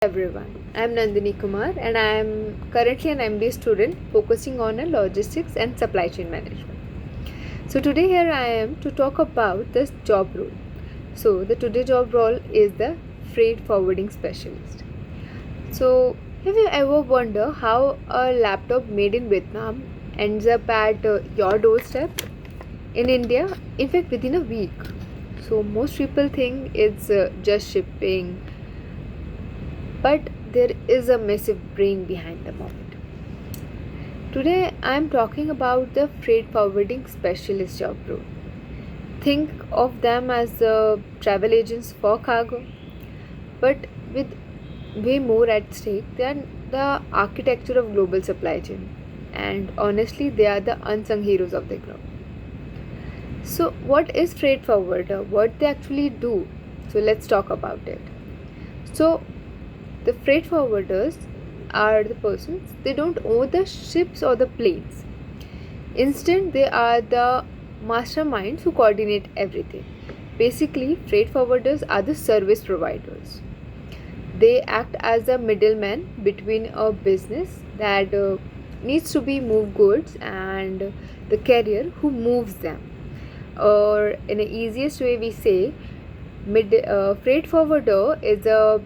Everyone, I am Nandini Kumar and I am currently an MBA student focusing on a logistics and supply chain management. So today here I am to talk about this job role. So the today job role is the freight forwarding specialist. So have you ever wondered how a laptop made in Vietnam ends up at your doorstep in India? In fact, within a week. So most people think it's just shipping, but there is a massive brain behind the moment. Today I am talking about the freight forwarding specialist job role. Think of them as travel agents for cargo, but with way more at stake than the architecture of global supply chain. And honestly, they are the unsung heroes of the group. So, what is freight forwarder? What they actually do? So, let's talk about it. So, the freight forwarders are the persons, they don't own the ships or the planes. Instead, they are the masterminds who coordinate everything. Basically, freight forwarders are the service providers. They act as a middleman between a business that needs to be move goods and the carrier who moves them. Or in the easiest way, we say freight forwarder is a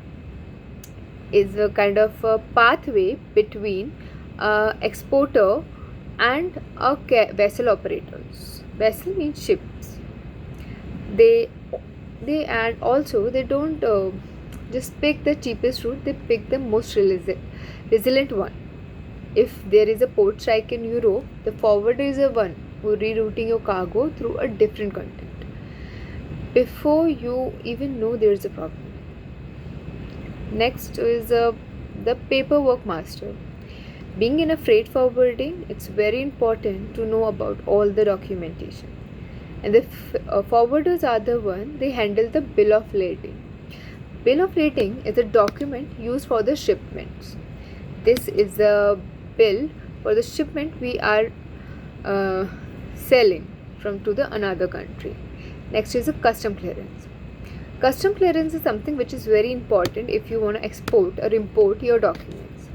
kind of a pathway between exporter and a vessel operators. Vessel means ships. They and also they don't just pick the cheapest route. They pick the most resilient one. If there is a port strike in Europe, the forwarder is the one who rerouting your cargo through a different continent before you even know there is a problem. Next is the paperwork master. Being in a freight forwarding, it's very important to know about all the documentation. And the forwarders are the one, they handle the bill of lading. Bill of lading is a document used for the shipments. This is a bill for the shipment we are selling from to the another country. Next is a custom clearance. Custom clearance is something which is very important if you want to export or import your documents.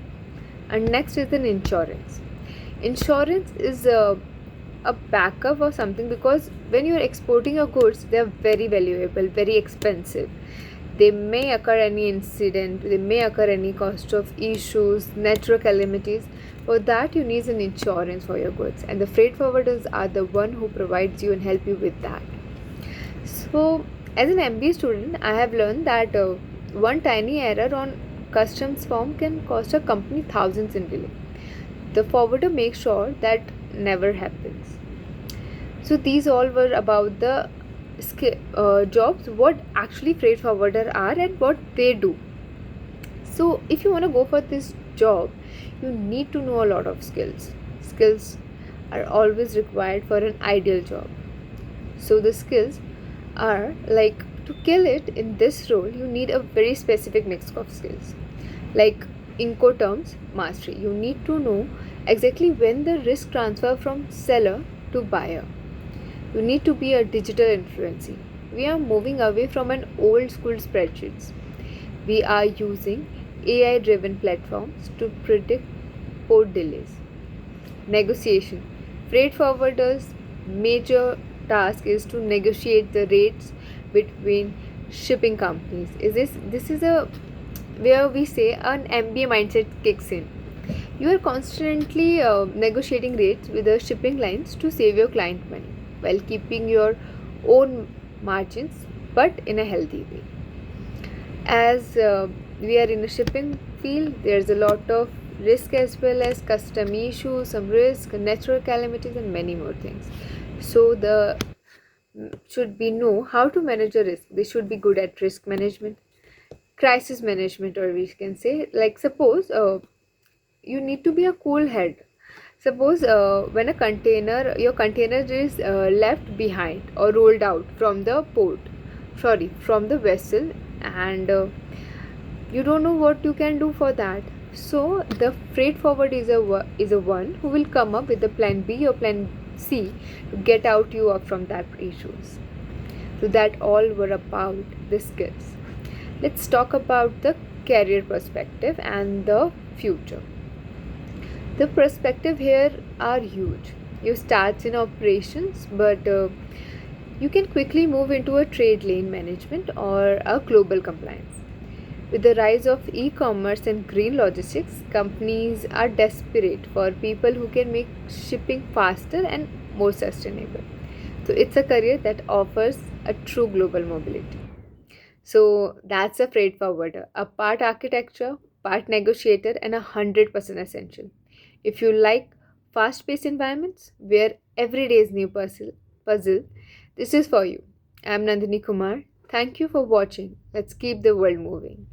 And next is an insurance. Insurance is a backup or something, because when you are exporting your goods, they are very valuable, very expensive. They may occur any incident, they may occur any cost of issues, natural calamities. For that, you need an insurance for your goods, and the freight forwarders are the one who provides you and help you with that. So, as an MBA student, I have learned that one tiny error on customs form can cost a company thousands in delay. The forwarder makes sure that never happens. So these all were about the jobs, what actually freight forwarder are and what they do. So if you want to go for this job, you need to know a lot of skills. Skills are always required for an ideal job. So the skills are like, to kill it in this role, you need a very specific mix of skills. Like Incoterms mastery, you need to know exactly when the risk transfer from seller to buyer. You need to be a digital influencer. We are moving away from an old school spreadsheets. We are using AI driven platforms to predict port delays. Negotiation. Freight forwarders major task is to negotiate the rates between shipping companies. This is a where we say an MBA mindset kicks in. You are constantly negotiating rates with the shipping lines to save your client money while keeping your own margins, but in a healthy way. As we are in a shipping field, there's a lot of risk as well as custom issues, some risk, natural calamities, and many more things. So the should be know how to manage a risk. They should be good at risk management, crisis management, or we can say, like, suppose you need to be a cool head. Suppose when your container is left behind or rolled out from the from the vessel, and you don't know what you can do for that. So the freight forward is a one who will come up with the plan B or plan C to get out you up from that issues. So that all were about the skills. Let's talk about the career perspective and the future. The perspective here are huge. You start in operations, but you can quickly move into a trade lane management or a global compliance. With the rise of e-commerce and green logistics, companies are desperate for people who can make shipping faster and more sustainable. So it's a career that offers a true global mobility. So that's a freight forwarder, a part architecture, part negotiator, and 100% essential. If you like fast paced environments where every day is new puzzle, this is for you. I'm Nandini Kumar. Thank you for watching. Let's keep the world moving.